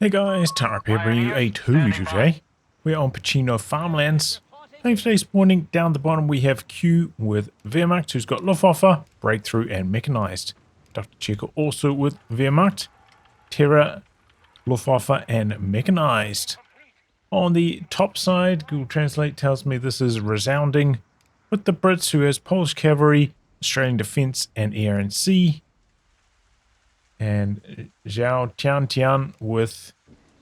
Hey guys, Tarp here bringing you a 2v today. We're on Pachino Farmlands. Thanks for spawning. Down the bottom we have Q with Wehrmacht, who's got Luftwaffe, Breakthrough and Mechanized. Dr. Jekyll also with Wehrmacht, Terror, Luftwaffe and Mechanized. On the top side, Google Translate tells me this is Resounding, with the Brits who has Polish Cavalry, Australian Defence and Air and Sea. And Zhao Tiantian with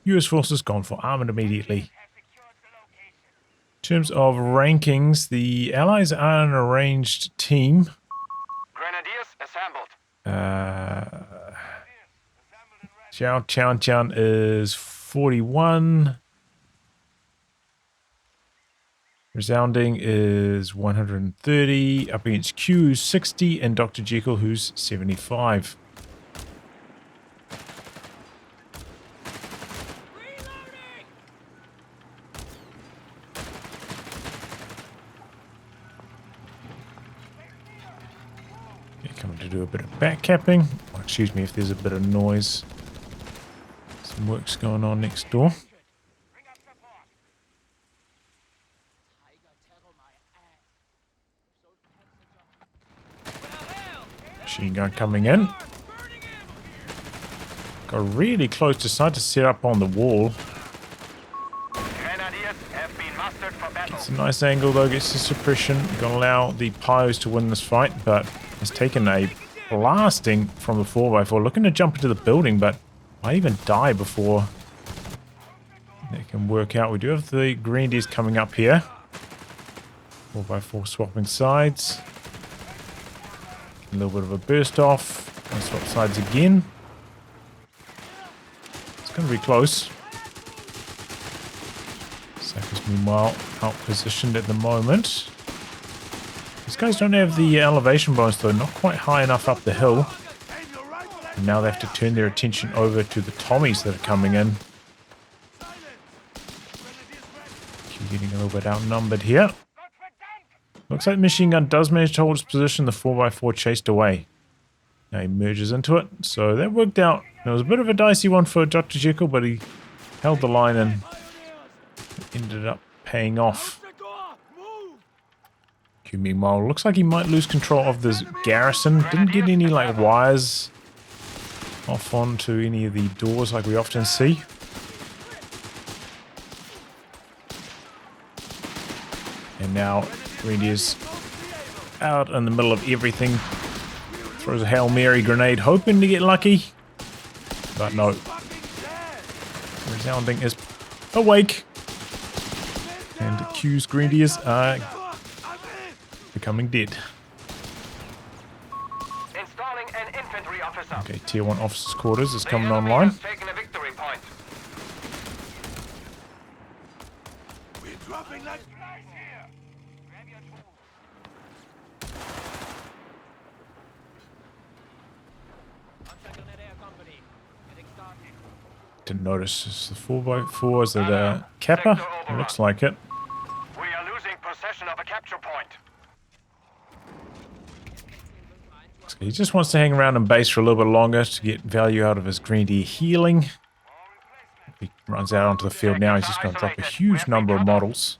US forces gone for armament immediately. In terms of rankings, the Allies are an arranged team. Grenadiers assembled. Zhao Tiantian is 41. Resounding is 130. Up against Q, who's 60. And Dr. Jekyll, who's 75. Coming to do a bit of back capping. Oh, excuse me if there's a bit of noise. Some work's going on next door. Machine gun coming in. Got really close, decided to set up on the wall. Grenadiers have been mustered for battle. It's a nice angle though, gets the suppression. Gonna allow the Pios to win this fight, but has taken a blasting from the 4x4. Looking to jump into the building, but might even die before they can work out. We do have the Grenadiers coming up here. 4x4 swapping sides. A little bit of a burst off. And swap sides again. It's going to be close. Sackers meanwhile out positioned at the moment. These guys don't have the elevation bonus though, not quite high enough up the hill. And now they have to turn their attention over to the Tommies that are coming in. Keep getting a little bit outnumbered here. Looks like the machine gun does manage to hold its position, the 4x4 chased away. Now he merges into it, so that worked out. It was a bit of a dicey one for Dr. Jekyll, but he held the line and it ended up paying off. Meanwhile, looks like he might lose control of this garrison. Didn't get any like wires off onto any of the doors like we often see. And now Grenadiers out in the middle of everything. Throws a Hail Mary grenade, hoping to get lucky. But no. Resounding is awake. And Q's Grenadiers are becoming dead. Installing an infantry officer. Okay, tier 1 officers' quarters is coming online. Taking a victory point. We're dropping like Didn't notice. It's the 4x4. Is it a Kappa? It looks like it. We are losing possession of a capture point. So he just wants to hang around in base for a little bit longer to get value out of his Grenadier healing. If he runs out onto the field now, he's just going to drop a huge number of models.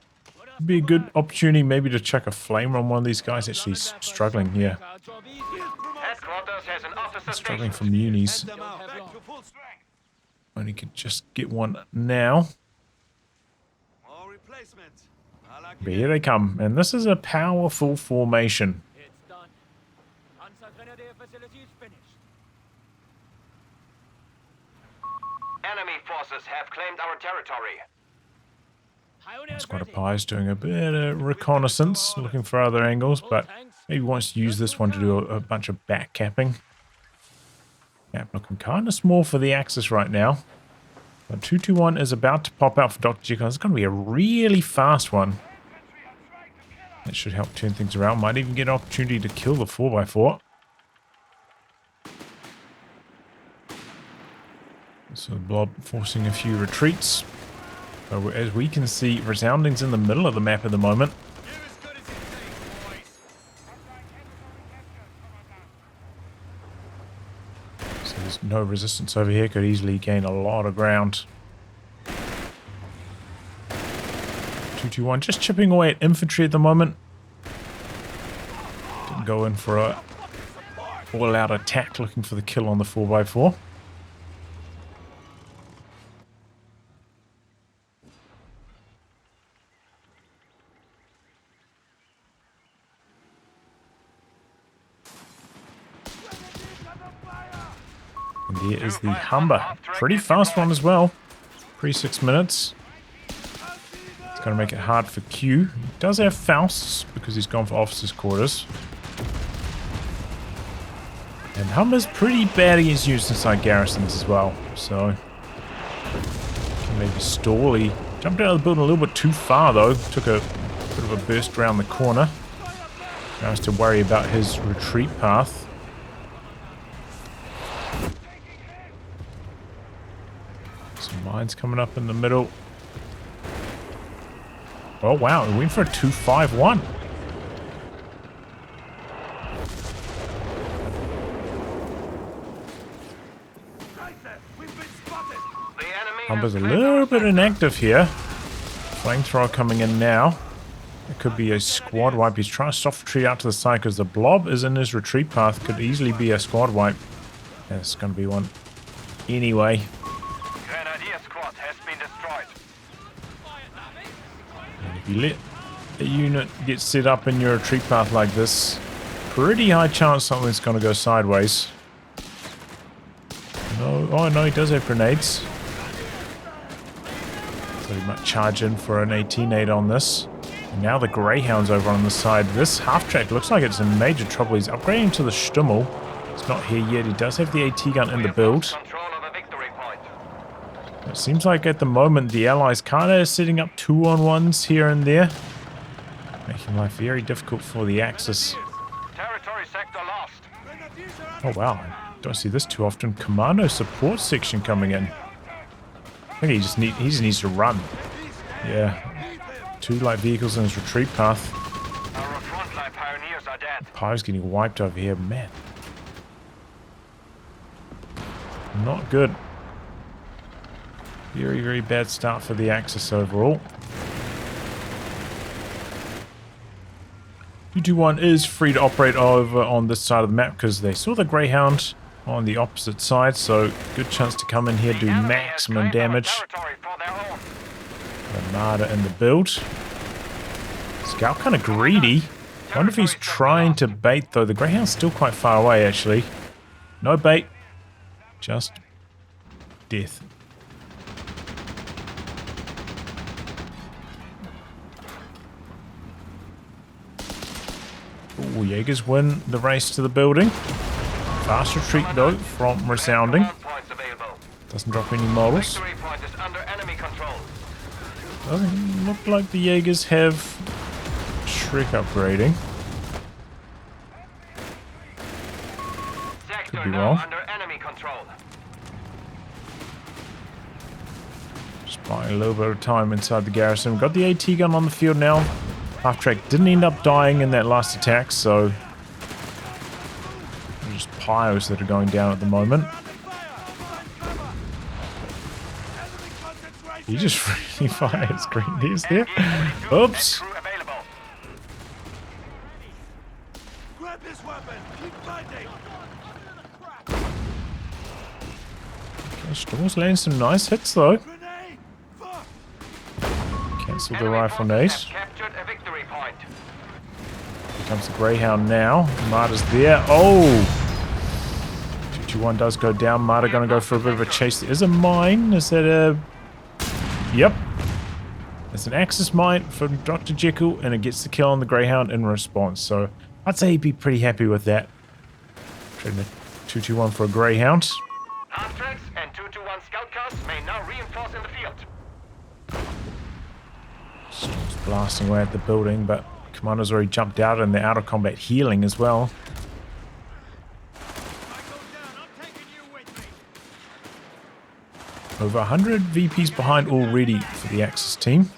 Would be a good opportunity maybe to chuck a flamer on one of these guys. Actually, he's struggling here. Headquarters has an officer Struggling stationed. from unis. back to full strength. Only could just get one now. More replacements. I like But here they come. And this is a powerful formation. It's done. Panzergrenadier facility is finished. Enemy forces have claimed our territory. Squad of Pies doing a bit of reconnaissance, looking for other angles, but maybe wants to use this one to do a bunch of back capping. Map looking kind of small for the Axis right now. But 221 is about to pop out for Dr. Jekyll. It's going to be a really fast one. That should help turn things around. Might even get an opportunity to kill the 4x4. So Blob forcing a few retreats. So as we can see, Resounding's in the middle of the map at the moment. So there's no resistance over here. Could easily gain a lot of ground. 221 just chipping away at infantry at the moment. Didn't go in for a all-out attack looking for the kill on the 4x4. And there is the Humber. Pretty fast one as well. Pre 6 minutes. It's going to make it hard for Q. He does have Fausts because he's gone for officers' quarters. And Humber's pretty bad against units inside garrisons as well. So can maybe stall. He jumped out of the building a little bit too far though. Took a bit of a burst around the corner. Now has to worry about his retreat path. Some mines coming up in the middle. Oh wow, we went for a 2-5-1. Humber's a little bit inactive here. Flamethrower coming in now. It could be a squad wipe. He's trying to soft retreat out to the side because the blob is in his retreat path. Could easily be a squad wipe. Yeah, it's going to be one anyway. Grenadier squad has been destroyed. And if you let a unit get set up in your retreat path like this, pretty high chance something's going to go sideways. No, oh no, he does have grenades. So he might charge in for an 18-8 on this. And now the Greyhound's over on the side. This half-track looks like it's in major trouble. He's upgrading to the Stummel. It's not here yet. He does have the AT gun in the build. Control of a victory point. It seems like at the moment the Allies kind of setting up 2-on-1s here and there. Making life very difficult for the Axis. Territory sector lost. Oh wow, I don't see this too often. Commando support section coming in. I think he just needs to run. Yeah. 2 light vehicles in his retreat path. Our frontline pioneers are dead. Pyro's getting wiped over here, man. Not good. Very, very bad start for the Axis overall. 221 is free to operate over on this side of the map because they saw the Greyhound on the opposite side, so good chance to come in here, do maximum damage. Armada in the build. Scout kind of greedy. Wonder if he's trying to bait though. The Greyhound's still quite far away actually. No bait. Just death. Ooh, Jaegers win the race to the building. Fast retreat though from Resounding. Doesn't drop any models. Victory point is under enemy control. Doesn't look like the Jaegers have Shrek upgrading. Sector Could be now wrong. under enemy control. Just buying a little bit of time inside the garrison. We've got the AT gun on the field now. Half track didn't end up dying in that last attack, so just piles that are going down at the moment. He just really fires grenadiers there. Oops. Crew available. Grab this weapon. Keep fighting. Okay, Storm's landing some nice hits though. Grenade. Fuck. Cancel the Enemy rifle forces nade. have captured a victory point. Here comes the Greyhound now. Marta's there. Oh! 221 does go down. Marta gonna go for a bit of a chase. There is a mine. Is that a... Yep. It's an Axis mine from Dr. Jekyll, and it gets the kill on the Greyhound in response. So I'd say he'd be pretty happy with that. Trading the 221 for a Greyhound. Half-tracks and 221 scout cars may now reinforce in the field. Storm's blasting away at the building, but Commando's already jumped out and they're out of combat healing as well. Over 100 VPs behind already for the Axis team.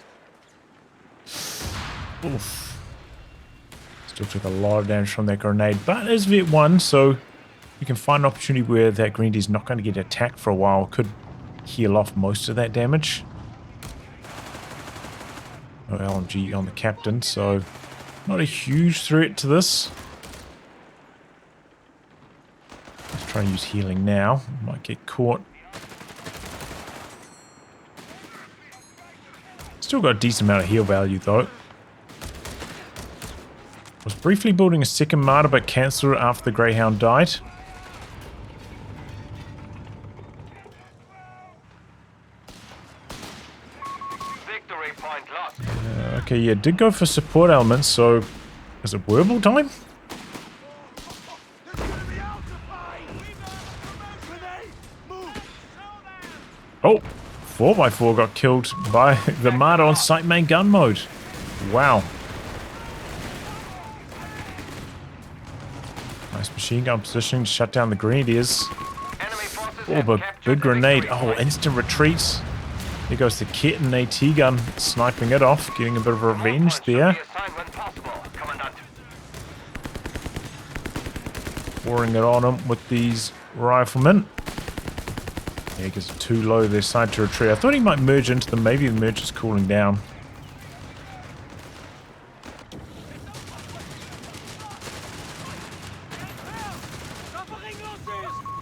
Oof. Still took a lot of damage from that grenade, but is Vet 1, so You can find an opportunity where that Grenadier's not going to get attacked for a while. Could heal off most of that damage. No LMG on the captain, so not a huge threat to this. Let's try and use healing now. Might get caught. Still got a decent amount of heal value though. Was briefly building a second martyr but cancelled it after the Greyhound died. Victory point lost. Okay, yeah, did go for support elements, so is it Werbel time? There's gonna be out to fight! Grenade! Move! Oh, 4x4 got killed by the martyr on site main gun mode. Wow. Nice machine gun positioning to shut down the Grenadiers. Enemy forces Oh, have but captured big the grenade. victory Oh, point. instant retreat. Here goes the kit and AT gun, sniping it off, getting a bit of revenge Hardpoint should there. be assigned when possible, Commandant. Pouring it on him with these riflemen. Yeah, because it's too low, they decided to retreat. I thought he might merge into them. Maybe the merge is cooling down.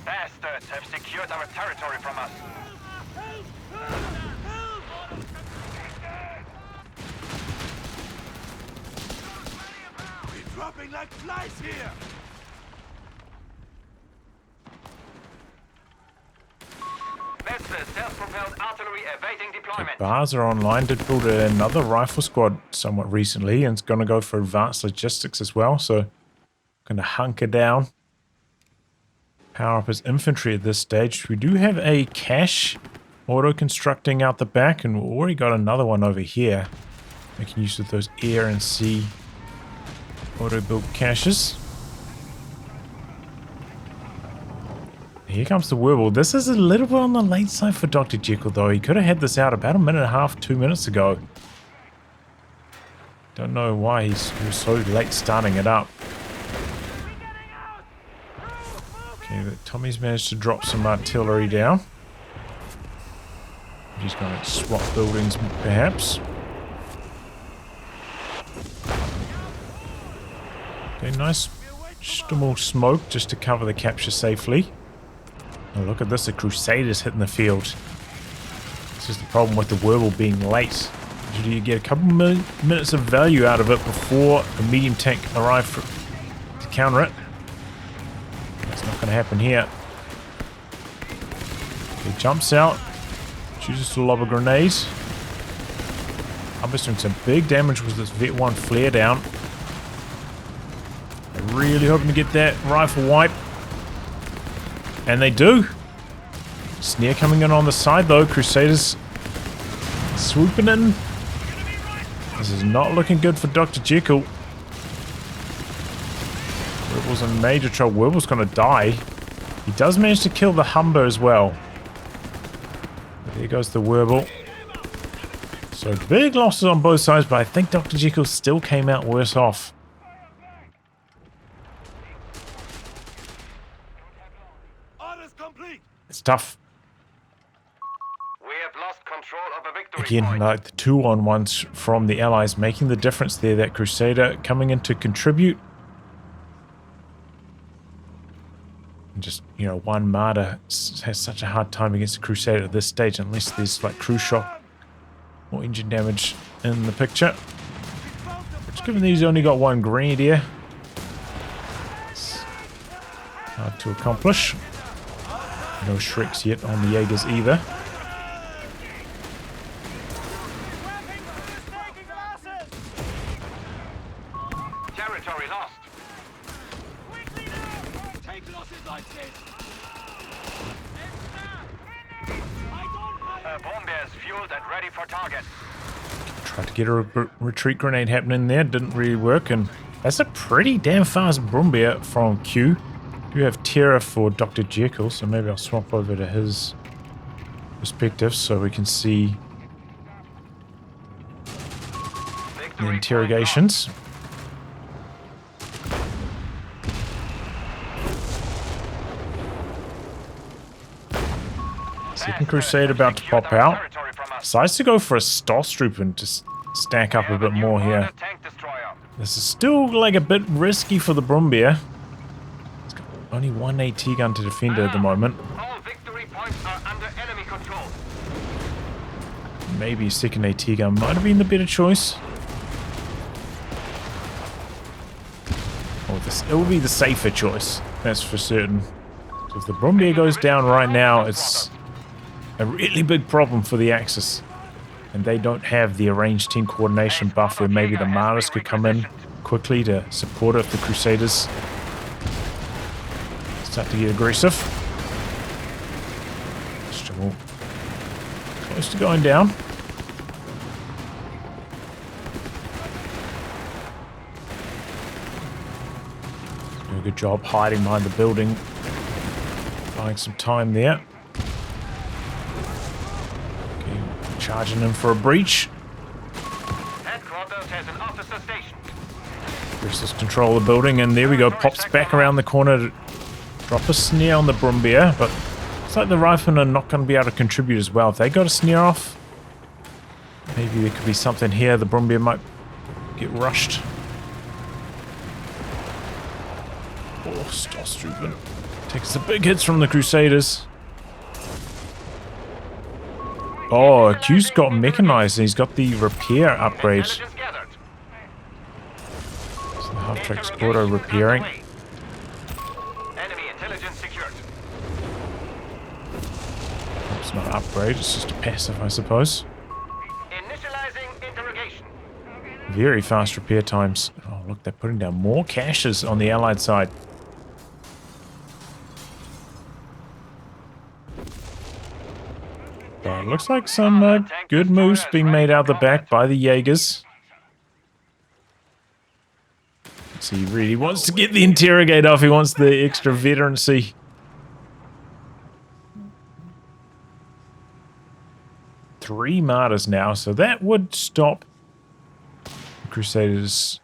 Bastards have secured our territory from us. We're dropping like flies here! That's the self-propelled artillery awaiting deployment. Bars are online. Did build another rifle squad somewhat recently, and it's going to go for advanced logistics as well. So, going to hunker down. Power up his infantry at this stage. We do have a cache auto-constructing out the back, and we've already got another one over here. Making use of those air and sea auto-built caches. Here comes the Werbel. This is a little bit on the late side for Dr. Jekyll, though. He could have had this out about a minute and a half, 2 minutes ago. Don't know why he was so late starting it up. Okay, but Tommy's managed to drop some artillery down. He's going to swap buildings, perhaps. Okay, nice small smoke just to cover the capture safely. And look at this, the Crusaders hitting the field. This is the problem with the Werbel being late. Usually you get a couple minutes of value out of it before a medium tank arrives to counter it. That's not going to happen here. He jumps out, chooses to lob a grenade. I'm just doing some big damage with this Vet 1 flare down. They're really hoping to get that rifle wipe. And they do. Snare coming in on the side though. Crusaders swooping in. This is not looking good for Dr. Jekyll. Werbel's in major trouble. Werbel's going to die. He does manage to kill the Humber as well. But there goes the Werbel. So big losses on both sides, but I think Dr. Jekyll still came out worse off. Orders complete! It's tough. We have lost control of a victory Again, point. like the 2-on-1s from the Allies making the difference there. That Crusader coming in to contribute. And just, you know, one martyr has such a hard time against a Crusader at this stage unless there's like crew shock or engine damage in the picture. Which, given that he's only got one Grenadier, it's hard to accomplish. No Shreks yet on the Jaegers either. Territory lost. Take losses like this! Bomb bears fueled and ready for target. Tried to get a retreat grenade happening there, didn't really work, and that's a pretty damn fast Brumbeer from Q. You have Terror for Dr. Jekyll, so maybe I'll swap over to his perspective so we can see the interrogations. Second Crusade about to pop out. Decides to go for a Stormtrooper and just stack up a bit more here. This is still like a bit risky for the Brumbier. It's got only one AT gun to defend it at the moment. All victory points are under enemy control. Maybe a second AT gun might have been the better choice. Or it will be the safer choice, that's for certain. So if the Brumbier goes down right now, it's a really big problem for the Axis. And they don't have the arranged team coordination buff where maybe the Maras could come in quickly to support if the Crusaders start to get aggressive. Still close to going down. Do a good job hiding behind the building. Buying some time there. Charging in for a breach. Headquarters has an officer stationed. Resistance control the building, and there we go. Pops back around the corner to drop a snare on the Brumbier, but it's like the riflemen are not going to be able to contribute as well. If they got a snare off, maybe there could be something here. The Brumbier might get rushed. Oh, Stormtrooper takes the big hits from the Crusaders. Oh, Q's got mechanized and he's got the repair upgrade. So the half-track's auto repairing. Enemy intelligence secured. It's not an upgrade, it's just a passive, I suppose. Initializing interrogation. Very fast repair times. Oh, look, they're putting down more caches on the Allied side. But it looks like some good moves being made out the back by the Jaegers. So he really wants to get the interrogator off. He wants the extra veterancy. Three martyrs now, so that would stop the Crusaders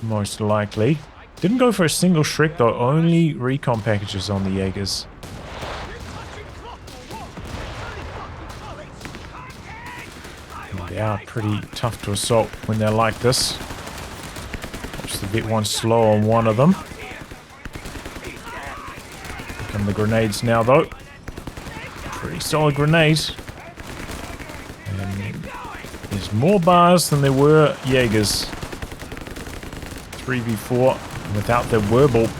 most likely. Didn't go for a single Shrek though, only recon packages on the Jaegers. They are pretty tough to assault when they're like this. Watch the Vet 1 slow on one of them. Here come the grenades now though. Pretty solid grenades. And there's more bars than there were Jaegers. 3v4 without their Wehrmacht.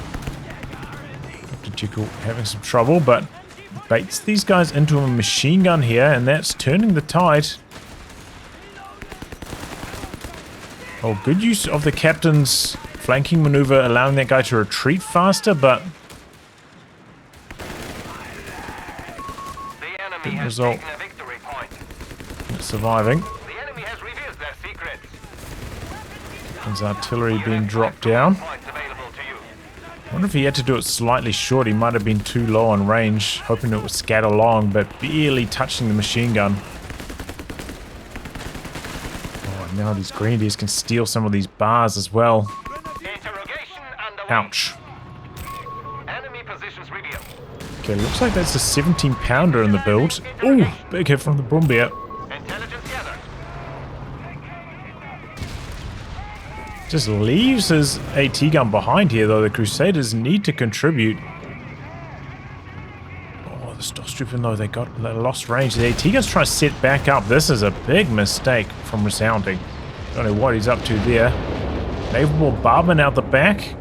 Dr. Jekyll having some trouble, but baits these guys into a machine gun here, and that's turning the tide. Oh, good use of the captain's flanking maneuver, allowing that guy to retreat faster, but The enemy didn't has result taken a victory point. in surviving. The enemy has revealed their secrets. His artillery being dropped down. Points available to you. I wonder if he had to do it slightly short. He might have been too low on range, hoping it would scatter long, but barely touching the machine gun. Now these grenadiers can steal some of these bars as well. Interrogation underway. Ouch. Enemy positions revealed. Okay, looks like that's a 17-pounder in the build. Ooh, big hit from the Brumbier. Intelligence gathered. Just leaves his AT gun behind here, though. The Crusaders need to contribute. Oh, the Stormtrooper, though, they lost range. The AT gun's trying to set back up. This is a big mistake from Resounding. Don't know what he's up to there. Naval bombing out the back.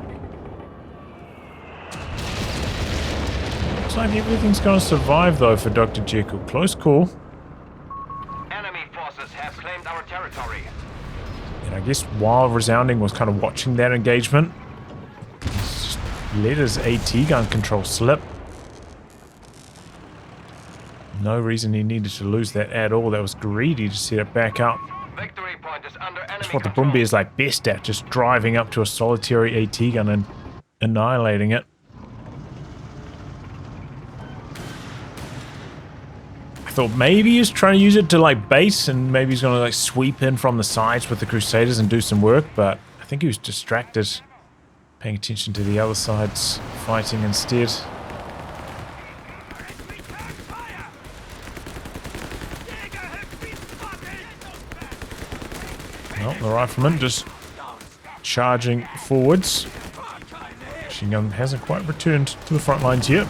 Looks like everything's going to survive, though, for Dr. Jekyll. Close call. Enemy forces have claimed our territory. And I guess while Resounding was kind of watching that engagement, he's just let his AT gun control slip. No reason he needed to lose that at all. That was greedy to set it back up. Victory point is under enemy That's what the control. Brumbier is like best at, just driving up to a solitary AT gun and annihilating it. I thought maybe he was trying to use it to like bait, and maybe he's gonna like sweep in from the sides with the Crusaders and do some work, but I think he was distracted, paying attention to the other sides fighting instead. Well, the rifleman just charging forwards. Machine gun hasn't quite returned to the front lines yet.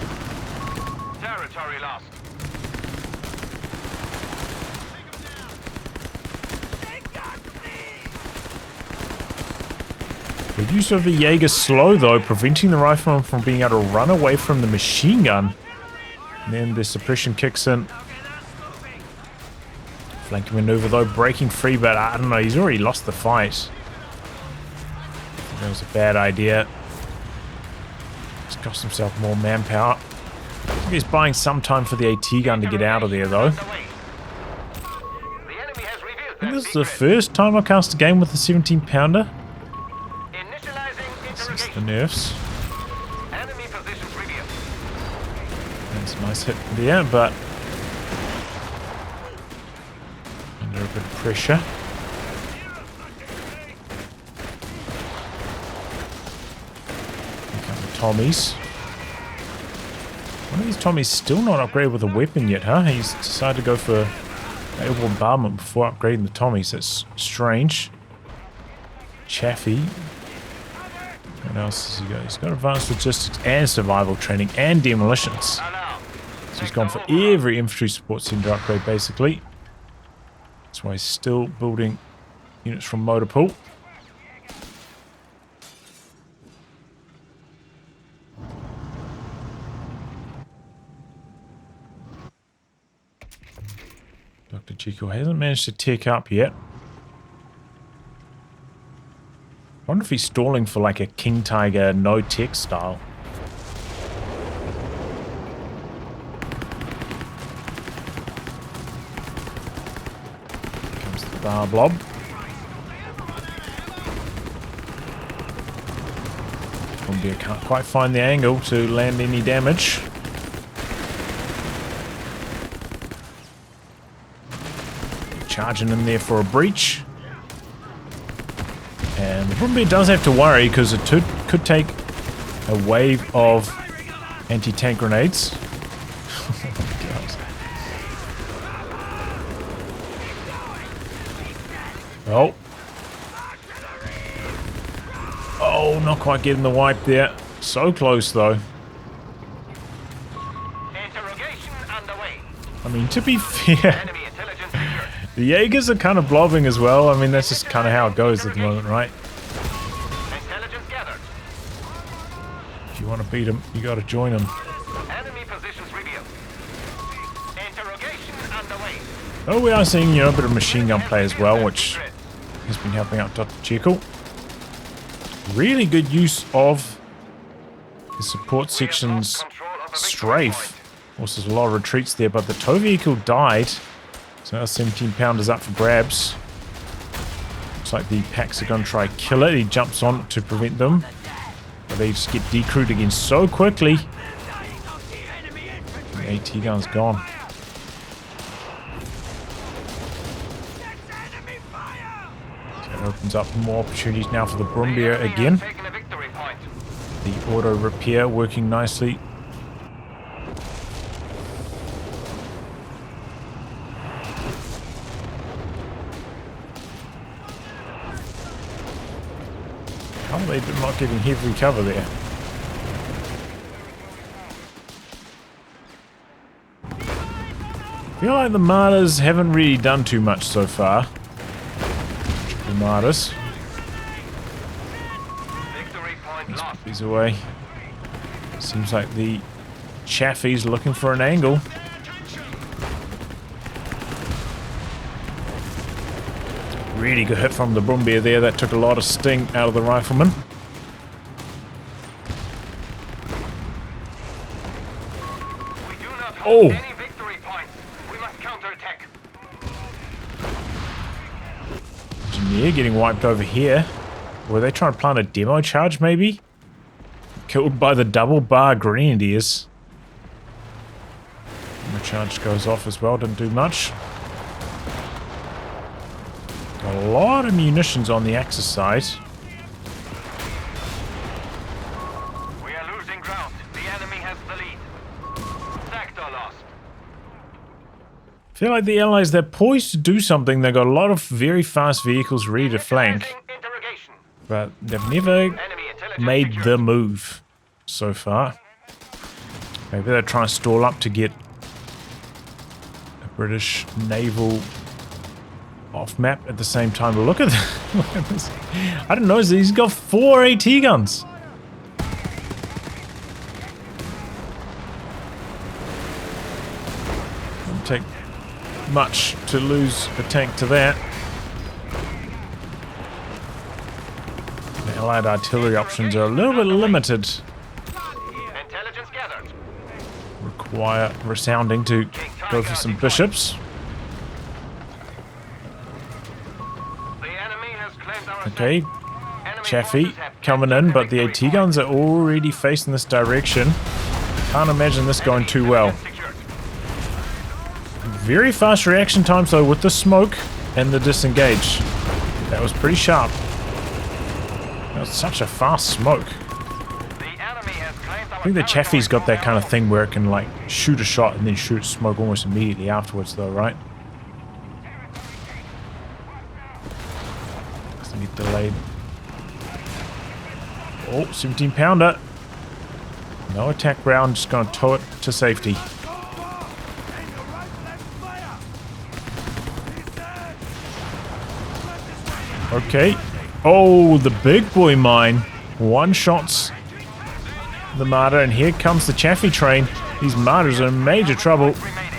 Territory lost. The use of the Jaeger slow though, preventing the rifleman from being able to run away from the machine gun. And then the suppression kicks in. Flanking maneuver though, breaking free, but I don't know, he's already lost the fight. That was a bad idea. He's cost himself more manpower. I think he's buying some time for the AT gun to get out of there though. The enemy has revealed I think their this is the secret. first time I cast a game with a 17 pounder Initializing since the interrogation. nerfs. Enemy positions revealed. That's a nice hit there, but under a bit of pressure. Here come the Tommies. One of these Tommies still not upgraded with a weapon yet, huh? He's decided to go for air bombardment before upgrading the Tommies. That's strange. Chaffee. What else has he got? He's got advanced logistics and survival training and demolitions. Alarm. So he's gone for every infantry support center upgrade, basically. That's why he's still building units from motor pool. Dr. Jekyll hasn't managed to tech up yet. I wonder if he's stalling for like a King Tiger no tech style. Here comes the bar blob. Columbia can't quite find the angle to land any damage. Charging in there for a breach. And the Brumbier does have to worry because it could take a wave of anti-tank grenades. Oh. Oh, not quite getting the wipe there. So close though. Interrogation underway. I mean, to be fair, Enemy intelligence secured. the Jaegers are kind of blobbing as well. I mean, that's just kind of how it goes at the moment, right? Intelligence gathered. If you want to beat them, you got to join them. Enemy positions revealed. Interrogation underway. Oh, we are seeing, you know, a bit of machine gun play as well, which has been helping out Dr. Jekyll. Really good use of the support section's strafe. Also, there's a lot of retreats there, but the tow vehicle died. So now 17 pounders up for grabs. Looks like the packs are going to try kill it. He jumps on to prevent them. But they just get decrewed again so quickly. The AT gun's gone. So it opens up more opportunities now for the Brumbier again. Taking a victory point. The auto repair working nicely. How are they not getting heavy cover there? I feel like the Martyrs haven't really done too much so far. The Martyrs. Victory point Let's lost. put these away. Seems like the Chaffee's looking for an angle. Really good hit from the Brumbier there. That took a lot of sting out of the rifleman. We do not hold Oh! any victory points. We must counterattack. Engineer getting wiped over here. Were they trying to plant a demo charge maybe? Killed by the double bar grenadiers. And the charge goes off as well, didn't do much. Got a lot of munitions on the Axis side. We are losing ground. The enemy has the lead. Sector lost. I feel like the Allies, they're poised to do something. They've got a lot of very fast vehicles ready to flank, Interrogation. but they've never Enemy intelligence made secured. the move so far. Maybe they're trying to stall up to get a British naval off map at the same time. But look at this. I didn't notice he's got 4 AT guns. Wouldn't take much to lose a tank to that. The Allied artillery options are a little bit limited. Intelligence gathered. Require Resounding to go for some bishops. The enemy has claimed our Okay, Enemy Chaffee forces have coming captured in, the but the victory AT guns are already facing this direction. Can't imagine this going too well. point. Secured. Very fast reaction times though with the smoke and the disengage. That was pretty sharp. That was such a fast smoke. The enemy has claimed our I think the Chaffee's got that kind of thing where it can like shoot a shot and then shoot smoke almost immediately afterwards though, right? Doesn't get delayed. Oh, 17 pounder. No attack round, just gonna tow it to safety. Okay. Oh, the big boy mine. One shots the martyr, and here comes the Chaffee train. These martyrs are in major trouble. remaining.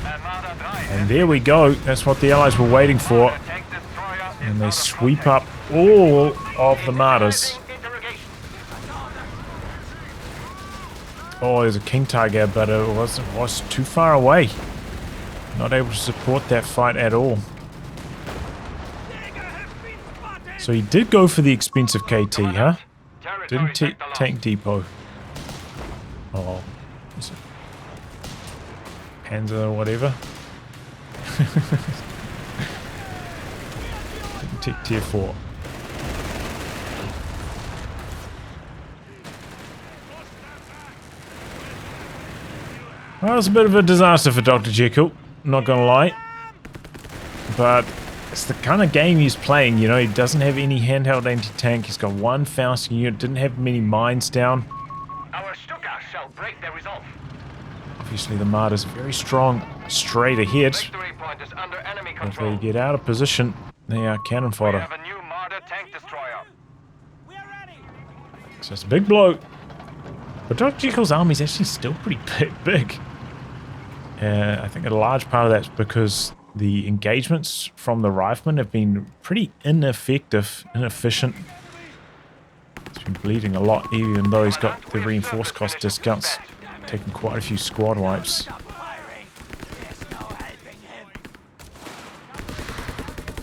Armada drive. And there we go. That's what the Allies were waiting for. Tank destroyer is And they out of sweep up all of the martyrs. interrogation. Oh, there's a King Tiger, but it was too far away. Not able to support that fight at all. So he did go for the expensive KT, huh? Territory Didn't sector lost. tank depot. Oh. Is it Panzer or whatever? Didn't take tier 4. Well, it's a bit of a disaster for Dr. Jekyll, not gonna lie. But it's the kind of game he's playing, you know, he doesn't have any handheld anti-tank, he's got one Faustian unit, didn't have many mines down. Our Stuka shall break their resolve. Obviously the Martyr's very strong straight ahead. Victory point is under enemy If control. they get out of position, they are cannon We fodder. have a new Marder tank destroyer. We're ready. So it's a big blow. But Dr. Jekyll's army is actually still pretty big. I think a large part of that's because the engagements from the riflemen have been pretty inefficient. He's been bleeding a lot, even though he's got the reinforced cost discounts, taking quite a few squad wipes.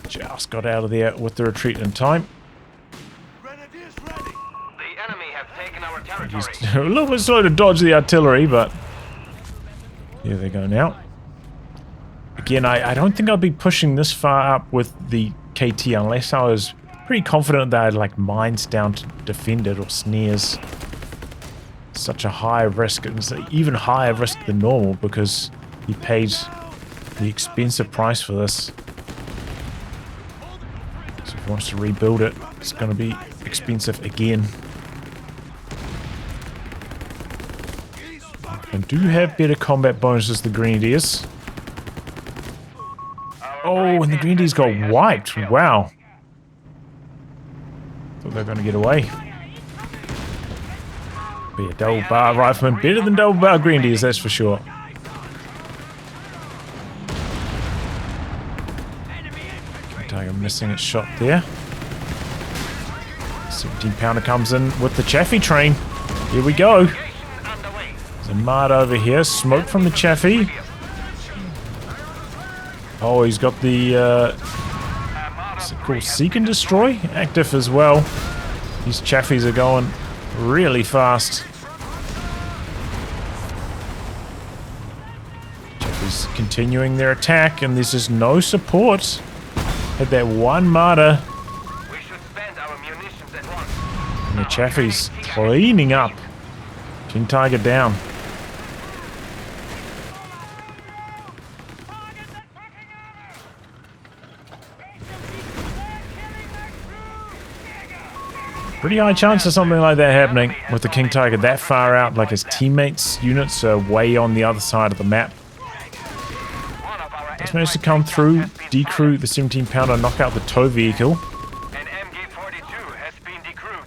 Just got out of there with the retreat in time. Grenadiers ready. The enemy have taken our He's territory. a little bit slow to dodge the artillery, but here they go now. Again, I don't think I'd be pushing this far up with the KT unless I was pretty confident that I had like mines down to defend it or snares. Such a high risk. It's an even higher risk than normal because he paid the expensive price for this. So if he wants to rebuild it, it's going to be expensive again. And do have better combat bonuses than the Grenadiers. Oh, and the Grenadiers got wiped. Wow. Thought they were going to get away. Be a double bar rifleman. Better than double bar Grenadiers, that's for sure. Tiger missing its shot there. 17 pounder comes in with the Chaffee train. Here we go. Underway. There's a Mard over here. Smoke from the Chaffee. Oh, he's got the, what's it called? Seek and Destroy? Active as well. These Chaffies are going really fast. Chaffies continuing their attack, and there's just no support. Had that one martyr, We should spend our munitions at once. and the Chaffies cleaning up. King Tiger down. Pretty high chance of something like that happening with the King Tiger that far out, like his teammates' units are way on the other side of the map. Just managed to come through, decrew the 17-pounder, knock out the tow vehicle. An MG-42 has been decrewed.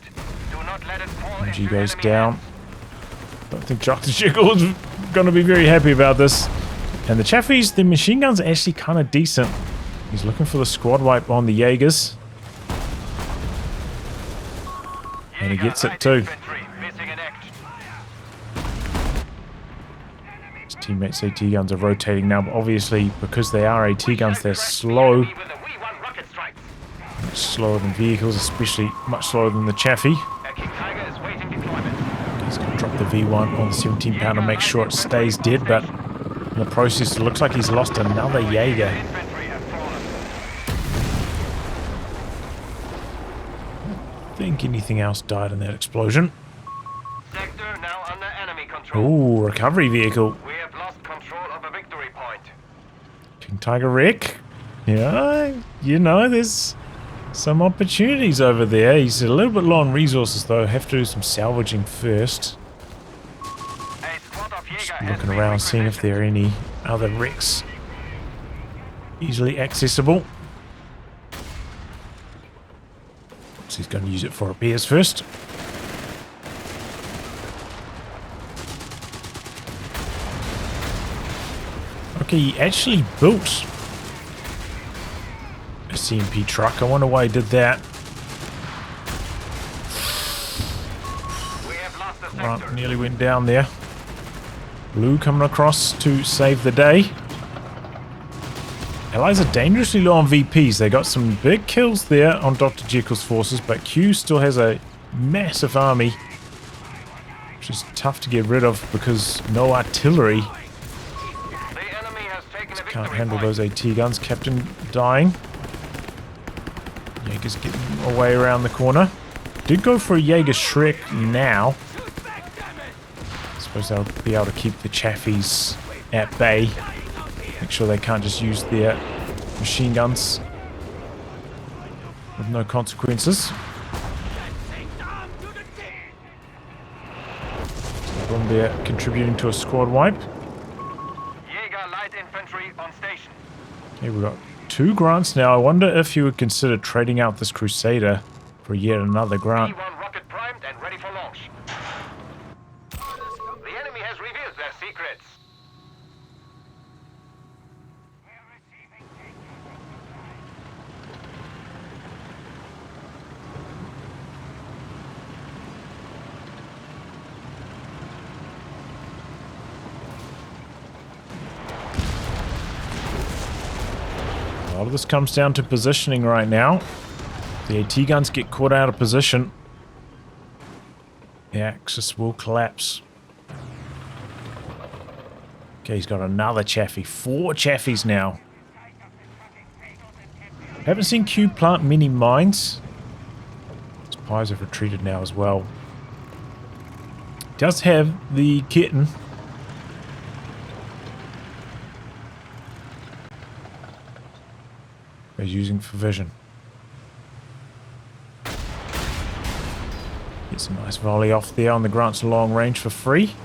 Do not let it fall MG into goes enemy down. hands. Don't think Dr. Jekyll is going to be very happy about this. And the Chaffies, the machine guns are actually kind of decent. He's looking for the squad wipe on the Jaegers. And he gets it too. His teammates' AT guns are rotating now, but obviously because they are AT guns, they're slow. Much slower than vehicles, especially much slower than the Chaffee. He's going to drop the V1 on the 17-pounder, make sure it stays dead, but in the process it looks like he's lost another Jaeger. I think anything else died in that explosion. Sector now under enemy control. Ooh, recovery vehicle. We have lost control of a victory point. King Tiger wreck. Yeah, you know, there's some opportunities over there. He's a little bit low on resources though. Have to do some salvaging first. A squad of Jaeger Just has looking been around, seeing if there are any other wrecks easily accessible. So he's going to use it for repairs first. Okay, he actually built a CMP truck. I wonder why he did that. We have lost the Grant sector. nearly went down there. Blue coming across to save the day. Allies are dangerously low on VPs. They got some big kills there on Dr. Jekyll's forces, but Q still has a massive army, which is tough to get rid of because no artillery. The enemy has taken a Can't victory handle point. those AT guns. Captain dying. Jaeger's getting away around the corner. Did go for a Jaeger Shrek now. I suppose they'll be able to keep the Chaffies at bay. Make sure they can't just use their machine guns with no consequences. Bomber contributing to a squad wipe. Jaeger light infantry on station. Okay, we've got 2 grants now. I wonder if you would consider trading out this Crusader for yet another grant. P1 rocket primed and ready for launch. The enemy has revealed their secrets. A lot of this comes down to positioning right now. The AT guns get caught out of position. The Axis will collapse. Okay, he's got another Chaffee. 4 Chaffies now. Haven't seen Q plant many mines. Spies have retreated now as well. Does have the kitten. He's using for vision. Gets a nice volley off there on the Grant's long range for free.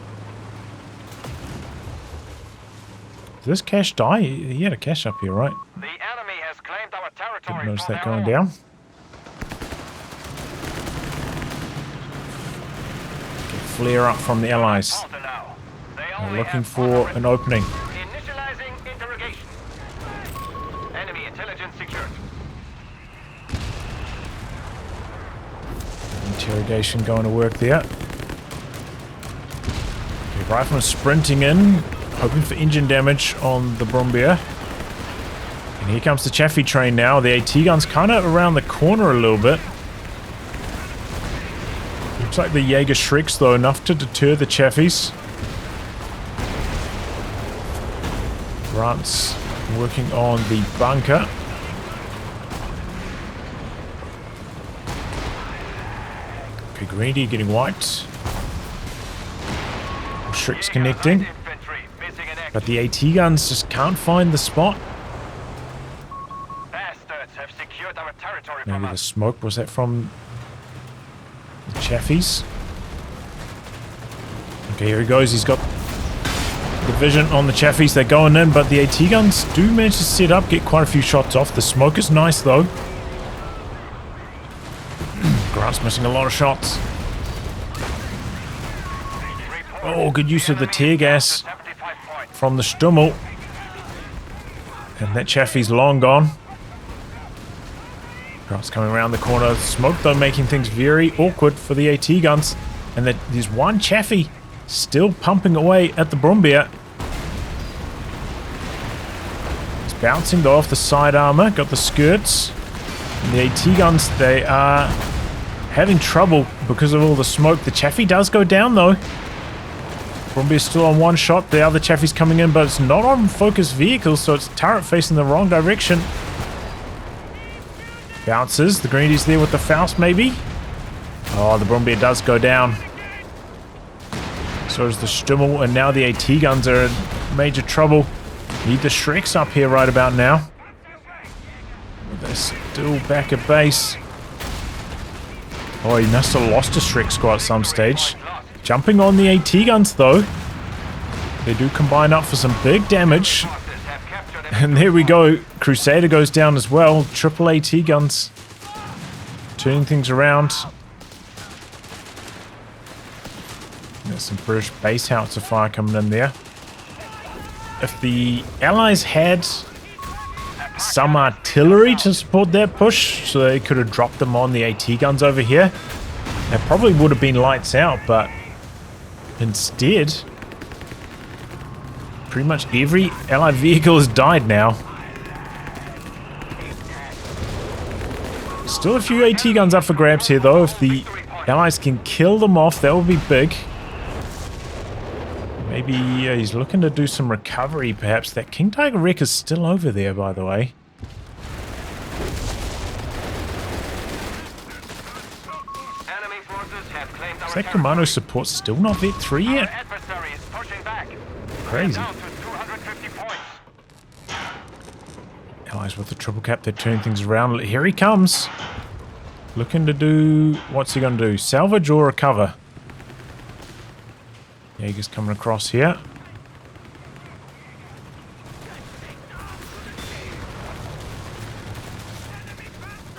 Did this cache die? He had a cache up here, right? The enemy has claimed our territory. Didn't notice for that their going own. down. Okay, flare up from the allies. Alter now. They They're only looking have for one an opening. Initializing interrogation. Enemy intelligence secured. Interrogation going to work there. Okay, Rifleman sprinting in, hoping for engine damage on the Brombeer. And here comes the Chaffee train now. The AT gun's kind of around the corner a little bit. Looks like the Jaeger Shreks though, enough to deter the Chaffies. Grant's working on the bunker. Okay, Greedy getting wiped. Shreks connecting. Infantry missing an But the AT guns just can't find the spot. Bastards have secured our territory Maybe from the us. smoke, was that from The Chaffies. Okay, here he goes. He's got the vision on the Chaffies. They're going in, but the AT guns do manage to set up, get quite a few shots off. The smoke is nice, though. Grant's missing a lot of shots. Oh, good use of the tear gas from the Stummel. And that Chaffee's long gone. Grant's coming around the corner. Smoke, though, making things very awkward for the AT guns. And there's one Chaffee still pumping away at the Brumbier. He's bouncing, though, off the side armor. Got the skirts. And the AT guns, they are having trouble because of all the smoke. The Chaffee does go down, though. Brumbier's still on one shot. The other Chaffee's coming in, but it's not on focused vehicles, so it's turret facing the wrong direction. Bounces. The Greenies there with the Faust, maybe. Oh, the Brumbier does go down. So does the Stummel, and now the AT guns are in major trouble. Need the Shreks up here right about now. They're still back at base. Oh, he must have lost a Shrek squad at some stage. Jumping on the AT guns, though. They do combine up for some big damage. And there we go. Crusader goes down as well. Triple AT guns. Turning things around. There's some British base howitzer fire coming in there. If the Allies had some artillery to support that push, so they could have dropped them on the AT guns over here, it probably would have been lights out, but instead, pretty much every Allied vehicle has died now. Still a few AT guns up for grabs here, though. If the Allies can kill them off, that would be big. Maybe he's looking to do some recovery, perhaps. That King Tiger wreck is still over there, by the way. Is that commando support still not Vet 3 yet? Crazy. Allies with the triple cap, they're turning things around. Here he comes. Looking to do... What's he going to do? Salvage or recover? Jaeger's coming across here.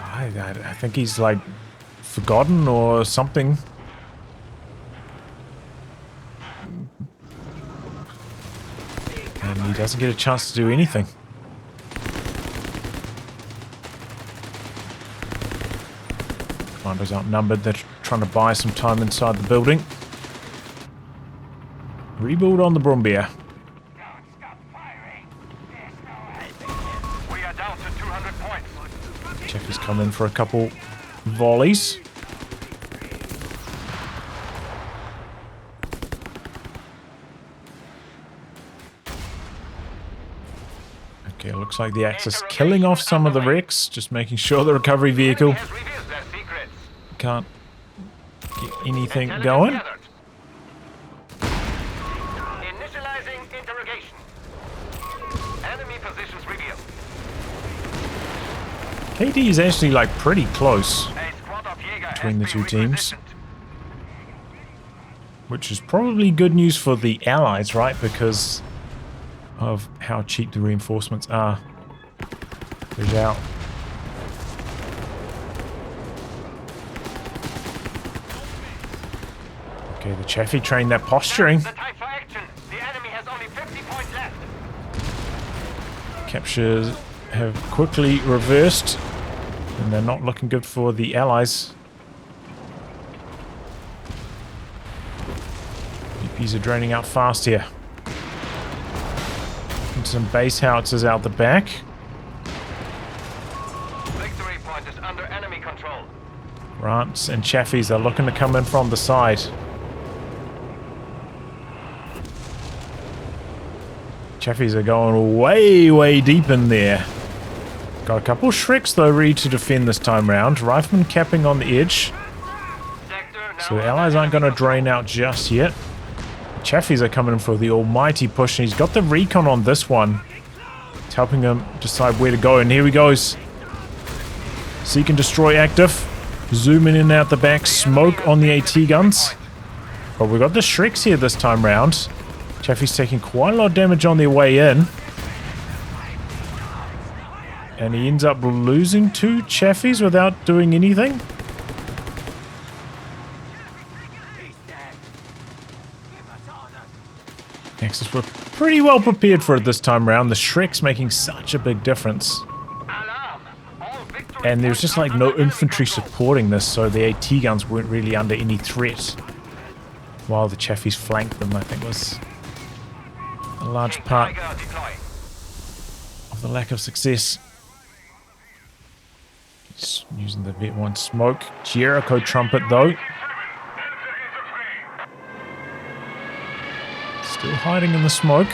I think he's like forgotten or something. And he doesn't get a chance to do anything. Commandos outnumbered. They're trying to buy some time inside the building. Rebuild on the Brumbier. We are down to 200 points. Jeff has come in for a couple volleys. Okay, looks like the Axis killing off some of the wrecks, just making sure the recovery vehicle can't get anything going. Initializing interrogation. Enemy positions revealed. KD is actually like pretty close A squad of Jaeger between the has two been teams, repositioned. which is probably good news for the Allies, right? Because of how cheap the reinforcements are. There's out. Okay, the Chaffee trained that posturing. The time for action. The enemy has only 50 points left. Captures have quickly reversed, and they're not looking good for the Allies. BPs are draining out fast here. And some base howitzers out the back. Victory point is under enemy control. Grants and Chaffies are looking to come in from the side. Chaffies are going way, way deep in there. Got a couple Shreks, though, ready to defend this time round. Rifleman capping on the edge. So the Allies aren't going to drain out just yet. Chaffies are coming in for the almighty push, and he's got the recon on this one. It's helping him decide where to go, and here he goes. Seek and destroy active. Zooming in and out the back, smoke on the AT guns. But we've got the Shreks here this time round. Chaffee's taking quite a lot of damage on their way in. And he ends up losing 2 Chaffies without doing anything. Axis were pretty well prepared for it this time around. The Shreks making such a big difference. And there's just like no infantry supporting this, so the AT guns weren't really under any threat. While the Chaffies flanked them, I think was a large part of the lack of success. He's using the Vet 1 smoke. Jericho trumpet though. Still hiding in the smoke.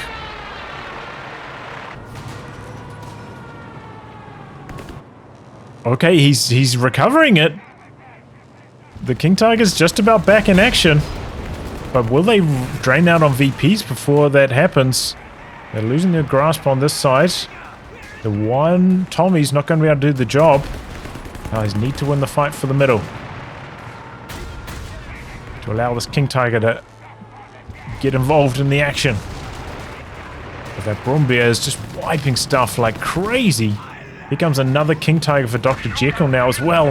Okay, he's recovering it. The King Tiger's just about back in action. But will they drain out on VPs before that happens? They're losing their grasp on this side. The one Tommy's not going to be able to do the job. Now he's need to win the fight for the middle. To allow this King Tiger to get involved in the action. But that Brumbeer is just wiping stuff like crazy. Here comes another King Tiger for Dr. Jekyll now as well.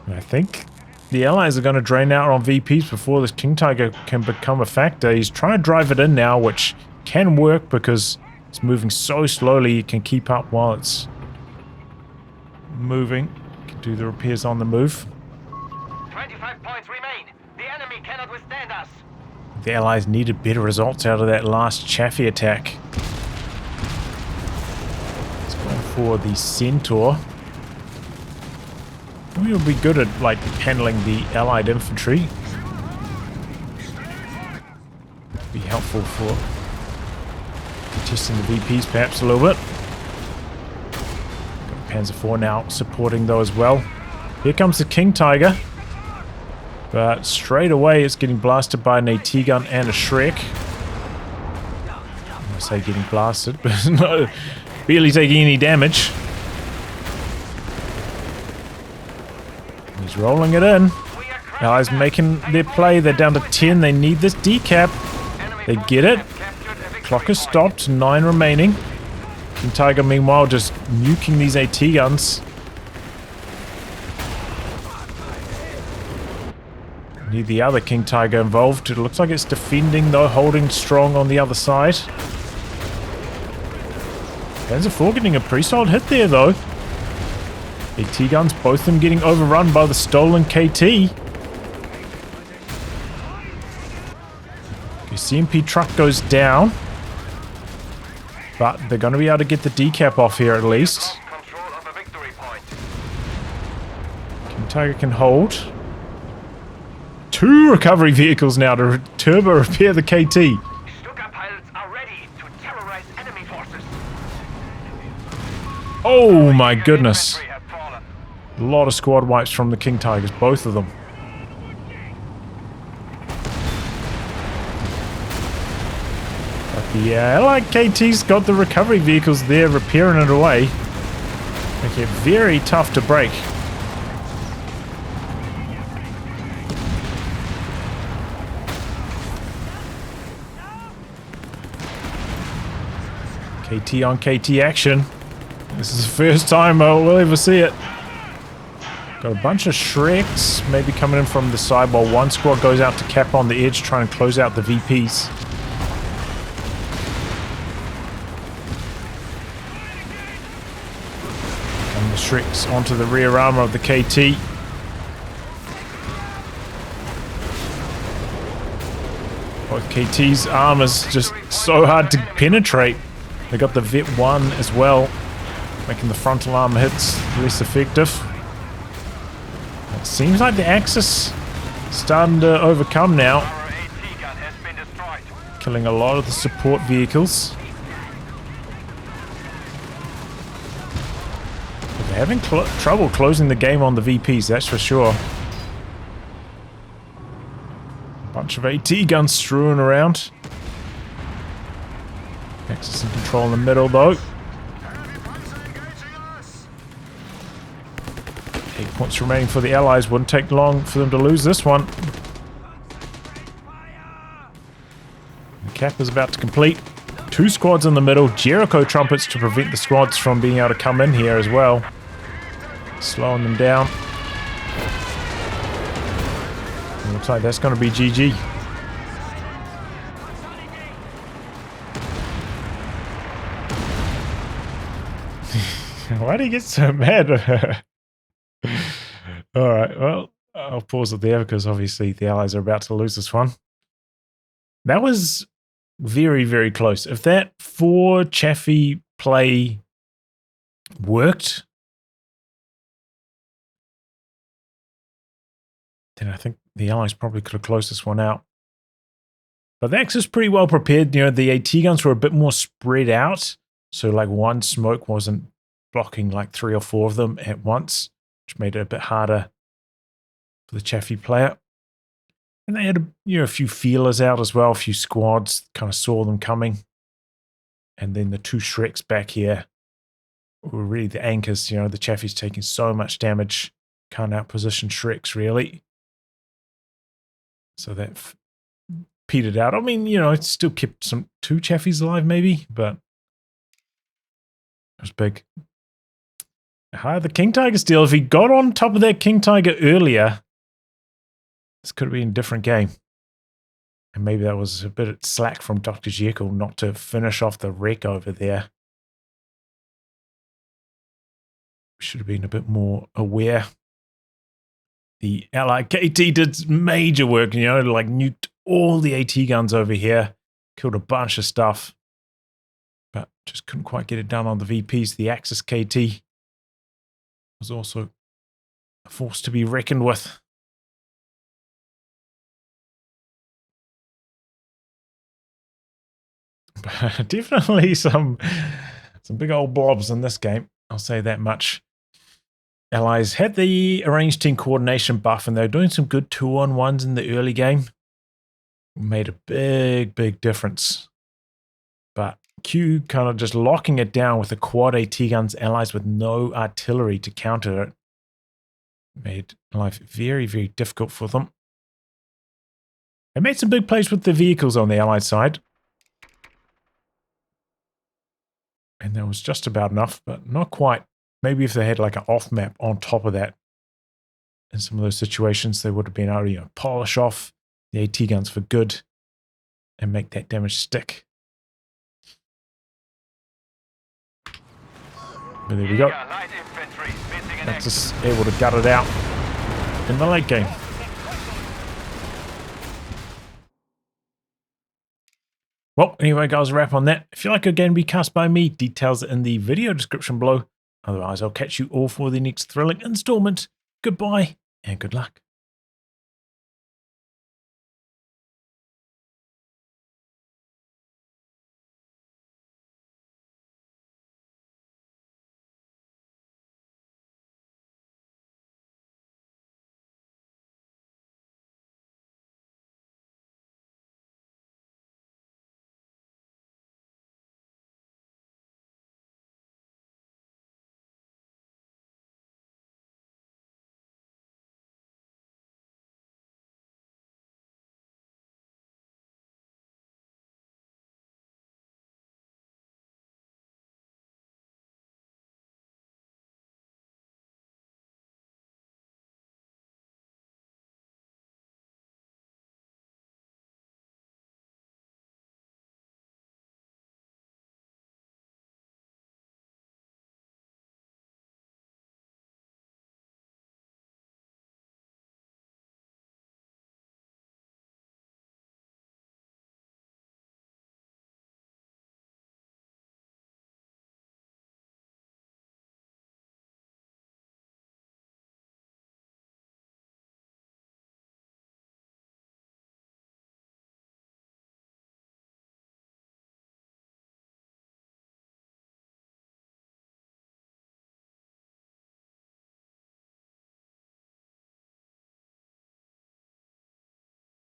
And I think the Allies are going to drain out on VPs before this King Tiger can become a factor. He's trying to drive it in now, which can work because it's moving so slowly you can keep up while it's moving. You can do the repairs on the move. 25 points remain. The enemy cannot withstand us. The Allies needed better results out of that last Chaffee attack. It's going for the Centaur. We'll be good at like handling the Allied infantry. Be helpful for testing the VPs perhaps a little bit. Got Panzer IV now supporting though as well. Here comes the King Tiger. But straight away it's getting blasted by an AT gun and a Shrek. I say getting blasted, but no, barely taking any damage. He's rolling it in. Allies making their play. They're down to 10. They need this decap. They get it. Clock is stopped. 9 remaining. King Tiger meanwhile just nuking these AT guns. Need the other King Tiger involved. It looks like it's defending though, holding strong on the other side. Panzer IV getting a pretty solid hit there though. AT guns, both of them getting overrun by the stolen KT. Okay, CMP truck goes down. But they're going to be able to get the decap off here at least. King Tiger can hold. 2 recovery vehicles now to turbo repair the KT. Stuka pilots are ready to terrorize enemy forces. Oh my goodness. A lot of squad wipes from the King Tigers, both of them. But the Allied KT's got the recovery vehicles there repairing it away. Making it very tough to break. KT on KT action. This is the first time we'll ever see it. Got a bunch of Shreks maybe coming in from the side while one squad goes out to cap on the edge trying to close out the VPs. And the Shreks onto the rear armor of the KT. Both KT's armor's just so hard to penetrate. They got the Vet 1 as well, making the frontal armor hits less effective. It seems like the Axis starting to overcome now, killing a lot of the support vehicles. But they're having trouble closing the game on the VPs, that's for sure. A bunch of AT guns strewn around. Axis in control in the middle, though. 8 points remaining for the Allies. Wouldn't take long for them to lose this one. The cap is about to complete. 2 squads in the middle. Jericho trumpets to prevent the squads from being able to come in here as well. Slowing them down. It looks like that's going to be GG. Why do you get so mad? Alright, well, I'll pause it there because obviously the Allies are about to lose this one. That was very, very close. If that 4 Chaffee play worked, then I think the Allies probably could have closed this one out. But the Axis is pretty well prepared. You know, the AT guns were a bit more spread out. So like one smoke wasn't blocking like 3 or 4 of them at once, which made it a bit harder for the Chaffee player. And they had a few feelers out as well, a few squads, kind of saw them coming. And then the 2 Shreks back here were really the anchors. You know, the Chaffee's taking so much damage, can't outposition Shreks really. So that petered out. I mean, you know, it still kept 2 Chafees alive maybe, but it was big. The King Tiger still, if he got on top of that King Tiger earlier, this could have been a different game. And maybe that was a bit of slack from Dr. Jekyll not to finish off the wreck over there. Should have been a bit more aware. The Allied KT did major work, you know, like nuked all the AT guns over here, killed a bunch of stuff, but just couldn't quite get it done on the VPs. The Axis KT was also a force to be reckoned with. But definitely some big old blobs in this game, I'll say that much. Allies had the arranged team coordination buff, and they were doing some good 2-on-1s in the early game. Made a big, big difference. But Q kind of just locking it down with the quad AT guns, Allies with no artillery to counter it, made life very, very difficult for them. They made some big plays with the vehicles on the Allied side. And that was just about enough, but not quite. Maybe if they had like an off map on top of that, in some of those situations, they would have been able to, you know, polish off the AT guns for good and make that damage stick. But there we go. That's just able to gut it out in the late game. Well, anyway, guys, a wrap on that. If you like a game to be cast by me, details are in the video description below. Otherwise, I'll catch you all for the next thrilling installment. Goodbye and good luck.